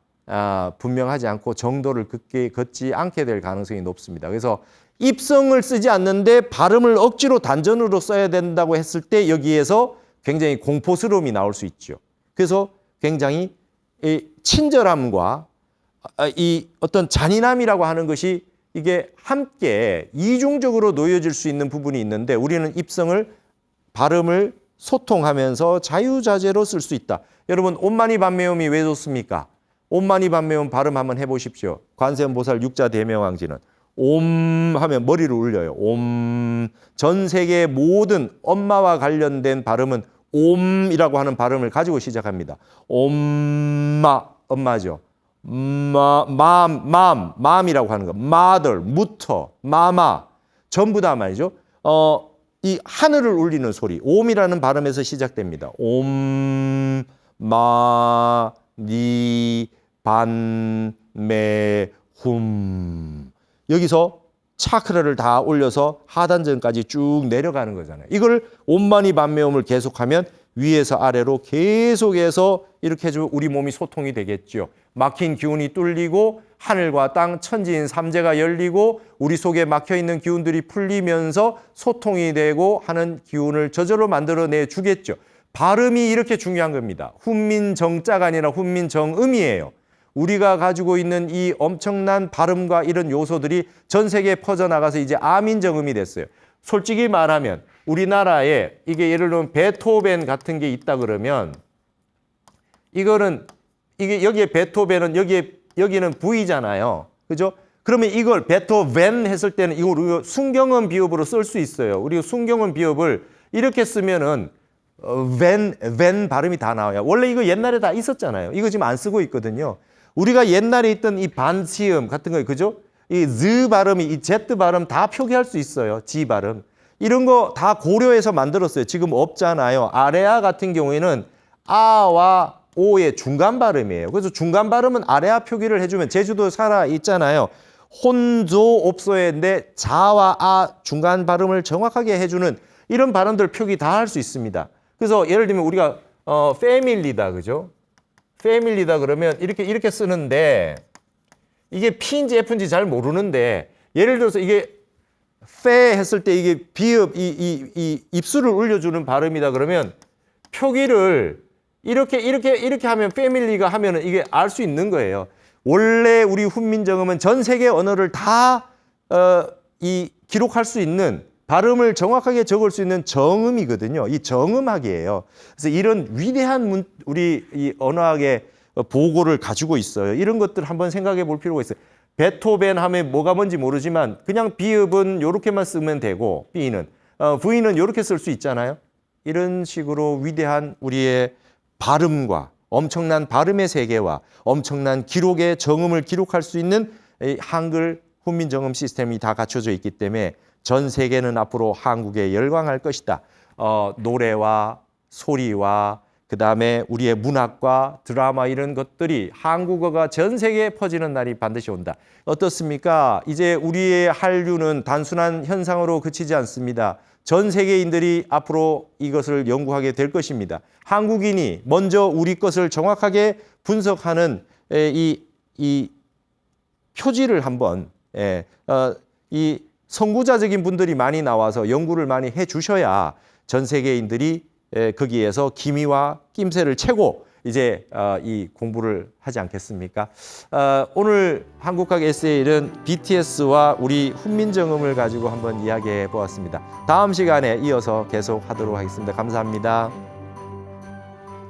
분명하지 않고 정도를 걷지 않게 될 가능성이 높습니다. 그래서 입성을 쓰지 않는데 발음을 억지로 단전으로 써야 된다고 했을 때 여기에서 굉장히 공포스러움이 나올 수 있죠. 그래서 굉장히 이 친절함과 이 어떤 잔인함이라고 하는 것이 이게 함께 이중적으로 놓여질 수 있는 부분이 있는데 우리는 입성을 발음을 소통하면서 자유자재로 쓸 수 있다. 여러분 옴마니 밤매움이 왜 좋습니까? 옴마니 밤매움 발음 한번 해보십시오. 관세음보살 육자 대명왕지는 옴 하면 머리를 울려요. 옴. 전 세계의 모든 엄마와 관련된 발음은 옴이라고 하는 발음을 가지고 시작합니다. 엄마죠. 맘이라고 하는 거. mother, 무터, 마마 전부 다 말이죠. 이 하늘을 울리는 소리, 옴이라는 발음에서 시작됩니다. 옴, 마, 니, 반, 메, 훔. 여기서 차크라를 다 올려서 하단전까지 쭉 내려가는 거잖아요. 이걸 옴마니 반매음을 계속하면 위에서 아래로 계속해서 이렇게 해주면 우리 몸이 소통이 되겠죠. 막힌 기운이 뚫리고 하늘과 땅, 천지인 삼재가 열리고 우리 속에 막혀있는 기운들이 풀리면서 소통이 되고 하는 기운을 저절로 만들어내 주겠죠. 발음이 이렇게 중요한 겁니다. 훈민정자가 아니라 훈민정음이에요. 우리가 가지고 있는 이 엄청난 발음과 이런 요소들이 전 세계에 퍼져나가서 이제 아민정음이 됐어요. 솔직히 말하면 우리나라에 이게 예를 들면 베토벤 같은 게 있다 그러면 이게 여기에 베토벤은 여기는 V잖아요. 그죠? 그러면 이걸 베토벤 했을 때는 이걸 우리가 순경음 비읍으로 쓸 수 있어요. 우리가 순경음 비읍을 이렇게 쓰면은 벤 발음이 다 나와요. 원래 이거 옛날에 다 있었잖아요. 이거 지금 안 쓰고 있거든요. 우리가 옛날에 있던 이 반치음 같은 거, 그죠? 이 Z 발음이, 이 Z 발음 다 표기할 수 있어요. G 발음. 이런 거 다 고려해서 만들었어요. 지금 없잖아요. 아레아 같은 경우에는 아와 오의 중간 발음이에요. 그래서 중간 발음은 아레아 표기를 해주면 제주도 살아 있잖아요. 혼조옵소인데 자와 아 중간 발음을 정확하게 해주는 이런 발음들 표기 다 할 수 있습니다. 그래서 예를 들면 우리가 패밀리다, 그죠? 패밀리다 그러면 이렇게 쓰는데 이게 P인지 F인지 잘 모르는데 예를 들어서 이게 페 했을 때 이게 비읍 이 입술을 울려주는 발음이다 그러면 표기를 이렇게 하면 패밀리가 하면은 이게 알 수 있는 거예요. 원래 우리 훈민정음은 전 세계 언어를 다 기록할 수 있는 발음을 정확하게 적을 수 있는 정음이거든요. 이 정음학이에요. 그래서 이런 위대한 우리 이 언어학의 보고를 가지고 있어요. 이런 것들 한번 생각해 볼 필요가 있어요. 베토벤 하면 뭐가 뭔지 모르지만 그냥 비읍은 이렇게만 쓰면 되고 B는 V는 이렇게 쓸 수 있잖아요. 이런 식으로 위대한 우리의 발음과 엄청난 발음의 세계와 엄청난 기록의 정음을 기록할 수 있는 이 한글 훈민정음 시스템이 다 갖춰져 있기 때문에 전 세계는 앞으로 한국에 열광할 것이다. 노래와 소리와 그다음에 우리의 문학과 드라마 이런 것들이 한국어가 전 세계에 퍼지는 날이 반드시 온다. 어떻습니까? 이제 우리의 한류는 단순한 현상으로 그치지 않습니다. 전 세계인들이 앞으로 이것을 연구하게 될 것입니다. 한국인이 먼저 우리 것을 정확하게 분석하는 이 표지를 한번 이 선구자적인 분들이 많이 나와서 연구를 많이 해 주셔야 전 세계인들이 거기에서 기미와 낌새를 채고 이제 이 공부를 하지 않겠습니까? 오늘 한국학 에세이는 BTS와 우리 훈민정음을 가지고 한번 이야기해 보았습니다. 다음 시간에 이어서 계속 하도록 하겠습니다. 감사합니다.